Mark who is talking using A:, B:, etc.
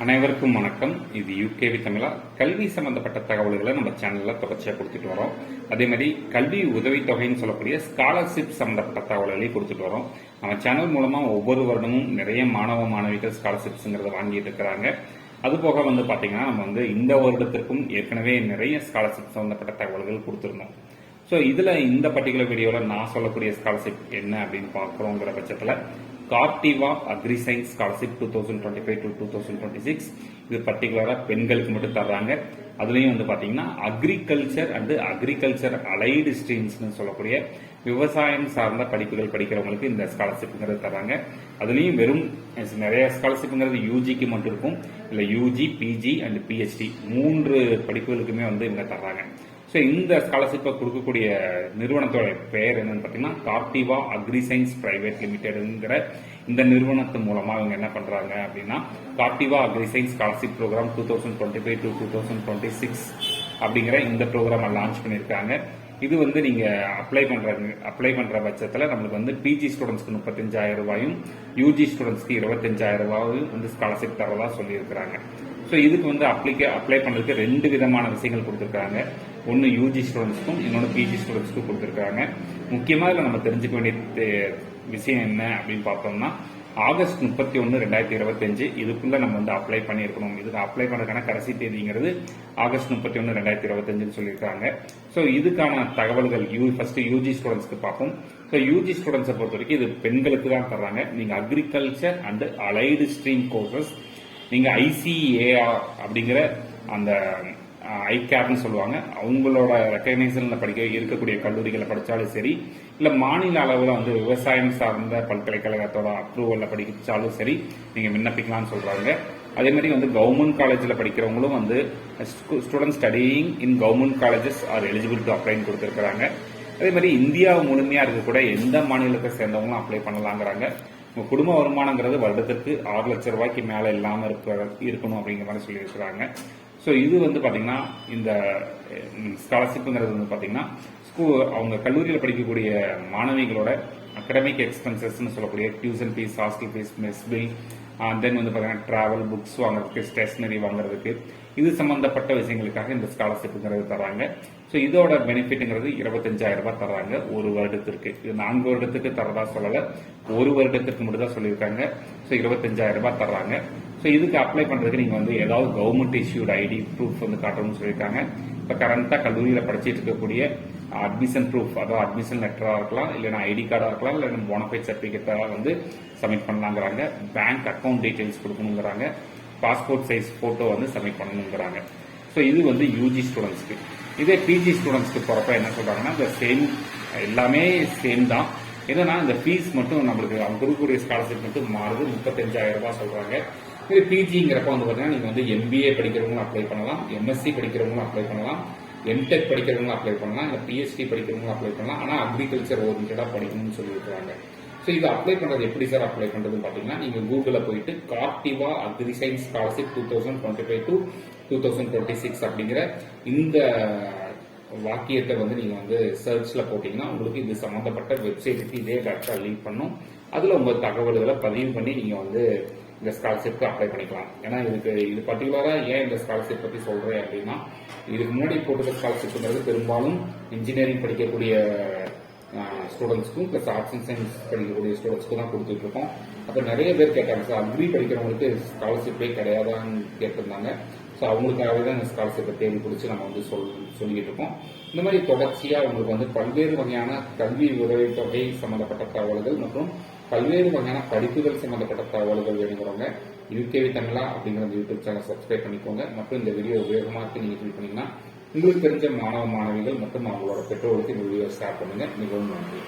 A: அனைவருக்கும் வணக்கம். இது யூகேவி தமிழா. கல்வி சம்பந்தப்பட்ட தகவல்களை நம்ம சேனல்ல தொடர்ச்சியா கொடுத்துட்டு வரோம். அதே மாதிரி கல்வி உதவித்தொகைன்னு சொல்லக்கூடிய ஸ்காலர்ஷிப் சம்பந்தப்பட்ட தகவல்களையும் கொடுத்துட்டு வரோம். நம்ம சேனல் மூலமா ஒவ்வொரு வருடமும் நிறைய மாணவ மாணவிகள் ஸ்காலர்ஷிப்ஸ்ங்கிறத வாங்கிட்டு இருக்கிறாங்க. அது போக பாத்தீங்கன்னா நம்ம இந்த வருடத்திற்கும் ஏற்கனவே நிறைய ஸ்காலர்ஷிப் சம்பந்தப்பட்ட தகவல்கள் கொடுத்திருந்தோம். ஸோ இதுல இந்த பர்டிகுலர் வீடியோல நான் சொல்லக்கூடிய ஸ்காலர்ஷிப் என்ன அப்படின்னு பார்க்கிறோங்கிற பட்சத்துல கார்டிவா அக்ரி சயின்ஸ் ஸ்காலர்ஷிப் 2025 to 2026 இது பர்டிகுலரா பெண்களுக்கு மட்டும் தர்றாங்க. அதுலயும் பாத்தீங்கன்னா அக்ரிகல்ச்சர் அண்ட் அக்ரிகல்ச்சர் அலைடு ஸ்ட்ரீம்ஸ்னு சொல்லக்கூடிய விவசாயம் சார்ந்த படிப்புகள் படிக்கிறவங்களுக்கு இந்த ஸ்காலர்ஷிப்ங்கிறது தர்றாங்க. அதுலயும் வெறும் நிறைய ஸ்காலர்ஷிப்ங்கிறது யூஜிக்கு மட்டும் இருக்கும். இல்ல யூஜி, பிஜி அண்ட் பிஹெச்டி 3 படிப்புகளுக்குமே இவங்க தர்றாங்க. ஸோ இந்த ஸ்காலர்ஷிப்பை கொடுக்கக்கூடிய நிறுவனத்தோட பெயர் என்னன்னு பார்த்தீங்கன்னா கார்டிவா அக்ரி சயின்ஸ் பிரைவேட் லிமிடெட்ங்கிற இந்த நிறுவனத்தின் மூலமா இவங்க என்ன பண்றாங்க அப்படின்னா Corteva agri science scholarship program 2025 to 2026 அப்படிங்கிற இந்த ப்ரோக்ராம் லான்ச் பண்ணியிருக்காங்க. இது நீங்க அப்ளை பண்ற பட்சத்தில் நம்மளுக்கு பிஜி ஸ்டூடெண்ட்ஸ்க்கு 35,000 ரூபாயும் யூஜி ஸ்டூடெண்ட்ஸ்க்கு 25,000 ரூபாயும் ஸ்காலர்ஷிப் தரதா சொல்லியிருக்கிறாங்க. ஸோ இதுக்கு அப்ளை பண்றதுக்கு 2 விதமான விஷயங்கள் கொடுத்துருக்காங்க. ஒன்று யூஜி ஸ்டூடெண்ட்ஸ்க்கும் இன்னொன்று பிஜி ஸ்டூடெண்ட்ஸ்க்கும் கொடுத்துருக்காங்க. முக்கியமாக இதில் நம்ம தெரிஞ்சுக்க வேண்டிய விஷயம் என்ன அப்படின்னு பார்த்தோம்னா ஆகஸ்ட் 31, 2025 இதுக்குள்ள நம்ம அப்ளை பண்ணியிருக்கணும். இதுக்கு அப்ளை பண்ணுறதுக்கான கடைசி தேதிங்கிறது ஆகஸ்ட் 31, 2025 சொல்லியிருக்காங்க. ஸோ இதுக்கான தகவல்கள் ஃபர்ஸ்ட் யூஜி ஸ்டூடெண்ட்ஸ்க்கு பார்ப்போம். ஸோ யூஜி ஸ்டூடெண்ட்ஸை பொறுத்த வரைக்கும் இது பெண்களுக்கு தான் தர்றாங்க. நீங்க agriculture and allied stream courses நீங்க ஐசிஏஆர் அப்படிங்கிற அந்த ஐகேர்னு சொல்லுவாங்க, அவங்களோட ரெக்கக்னைசேஷன்ல படிக்க இருக்கக்கூடிய கல்லூரிகளை படிச்சாலும் சரி, இல்ல மாநில அளவில் விவசாயம் சார்ந்த பல்கலைக்கழகத்தோட அப்ரூவல்ல படிச்சாலும் சரி நீங்க விண்ணப்பிக்கலாம்னு சொல்றாங்க. அதே மாதிரி கவர்மெண்ட் காலேஜில் படிக்கிறவங்களும் student studying in government colleges are eligible to அப்ளைன்னு கொடுத்துருக்காங்க. அதே மாதிரி இந்தியா முழுமையா இருக்கக்கூட எந்த மாநிலத்தை சேர்ந்தவங்களும் அப்ளை பண்ணலாங்கிறாங்க. உங்க குடும்ப வருமானங்கிறது வருடத்திற்கு 6 லட்சம் ரூபாய்க்கு மேல இல்லாம இருக்கணும் அப்படிங்கிற மாதிரி சொல்லியிருக்கிறாங்க. ஸோ இது பாத்தீங்கன்னா இந்த ஸ்காலர்ஷிப்ங்கிறது பாத்தீங்கன்னா அவங்க கல்லூரியில் படிக்கக்கூடிய மாணவிகளோட அகடமிக் எக்ஸ்பென்சஸ்ன்னு சொல்லக்கூடிய tuition fees, hostel fees, mess bill, then பாத்தீங்கன்னா டிராவல், புக்ஸ் வாங்குறதுக்கு, ஸ்டேஷனரி வாங்குறதுக்கு, இது சம்பந்தப்பட்ட விஷயங்களுக்காக இந்த ஸ்காலர்ஷிப்ங்கிறது தராங்க. ஸோ இதோட பெனிஃபிட்ங்கிறது 25,000 ரூபாய் தர்றாங்க ஒரு வருடத்திற்கு. இது 4 வருடத்துக்கு தரதா சொல்லல, ஒரு வருடத்திற்கு மட்டும் தான் சொல்லியிருக்காங்க. ஸோ 25,000 ரூபாய் தர்றாங்க. ஸோ இதுக்கு அப்ளை பண்றதுக்கு நீங்க ஏதாவது கவர்மெண்ட் இஷ்யூட் ஐடி ப்ரூஃப் காட்டணும்னு சொல்லியிருக்காங்க. இப்போ கரண்டா கல்லூரியில் படிச்சுட்டு இருக்கக்கூடிய அட்மிஷன் ப்ரூஃப், அதாவது அட்மிஷன் லெட்டரா இருக்கலாம், இல்லைன்னா ஐடி கார்டா இருக்கலாம், இல்லைன்னா போனஃபைட் சர்டிபிகேட்டா சப்மிட் பண்ணலாங்கிறாங்க. பேங்க் அக்கௌண்ட் டீடைல்ஸ் கொடுக்கணுங்கிறாங்க. பாஸ்போர்ட் சைஸ் போட்டோ சப்மிட் பண்ணணுங்கிறாங்க. ஸோ இது யூஜி ஸ்டூடெண்ட்ஸ்க்கு. இதே பிஜி ஸ்டூடெண்ட்ஸ்க்கு போறப்ப என்ன சொல்றாங்கன்னா இந்த சேம் எல்லாமே சேம் தான். என்னன்னா இந்த ஃபீஸ் மட்டும் நம்மளுக்கு அவங்க கொடுக்கக்கூடிய ஸ்காலர்ஷிப் மட்டும் மாறுது. 35,000 ரூபாய் சொல்றாங்க. இது பிஜிங்கிறப்ப பாத்தீங்கன்னா நீங்க எம்பிஏ படிக்கிறவங்களும் அப்ளை பண்ணலாம், எம்எஸ்சி படிக்கிறவங்களும் அப்ளை பண்ணலாம், எம்டெக் படிக்கிறவங்களும் அப்ளை பண்ணலாம், இல்ல பிஹெச்டி படிக்கிறவங்களும் அப்ளை பண்ணலாம். ஆனா அக்ரிகல்ச்சர் ஓரியன்டா படிக்கணும்னு சொல்லியிருக்காங்க. ஸோ இது அப்ளை பண்றது எப்படி சார் அப்ளை பண்றதுன்னு பாத்தீங்கன்னா நீங்க கூகுள்ல போயிட்டு கார்டிவா அக்ரி சயின்ஸ் ஸ்காலர்ஷிப் 2025 to 2026 அப்படிங்கிற இந்த வாக்கியத்தை நீங்க சர்ச்ல போட்டீங்கன்னா உங்களுக்கு இது சம்பந்தப்பட்ட வெப்சைட்டுக்கு இதே டேரக்டா லிங்க் பண்ணும். அதுல உங்க தகவல்களை பதிவு பண்ணி நீங்க இந்த ஸ்காலர்ஷிப்க்கு அப்ளை பண்ணிக்கலாம். ஏன்னா இது பர்டிகுலரா ஏன் இந்த ஸ்காலர்ஷிப் பத்தி சொல்றேன் அப்படின்னா இதுக்கு முன்னாடி போட்டுக்க ஸ்காலர்ஷிப்ங்கிறது பெரும்பாலும் இன்ஜினியரிங் படிக்கக்கூடிய ஸ்டூடெண்ட்ஸ்க்கும் பிளஸ் ஆர்ட்ஸ் அண்ட் சயின்ஸ் படிக்கக்கூடிய ஸ்டூடெண்ட்ஸ்க்கும் தான் கொடுத்துட்டு இருக்கோம். அப்போ நிறைய பேர் கேட்டாங்க சார் அக்ரி படிக்கிறவங்களுக்கு ஸ்காலர்ஷிப்பே கிடையாதான்னு கேட்டிருந்தாங்க. ஸோ அவங்களுக்காகவே தான் இந்த ஸ்காலர்ஷிப்பை தேடி பிடிச்சி நம்ம சொல்லிட்டு இருக்கோம். இந்த மாதிரி தொடர்ச்சியா உங்களுக்கு பல்வேறு வகையான கல்வி உதவித்தொகை சம்பந்தப்பட்ட தகவல்கள் மற்றும் பல்வேறு வகையான படிப்புகள் சம்பந்தப்பட்ட தகவல்கள் வேணுங்கிறவங்க யூகேவி தமிழா அப்படிங்கிற யூடியூப் சேனல் சப்ஸ்கிரைப் பண்ணிக்கோங்க. மற்றும் இந்த வீடியோ உபயோகமா இருக்கு நீங்க கிளிக் பண்ணீங்கன்னா உங்களுக்கு தெரிஞ்ச மாணவ மாணவிகள் மற்றும் அவங்களோட பெற்றோர்களுக்கு இந்த வீடியோ ஷேர் பண்ணுங்க. மிகவும் நன்றி.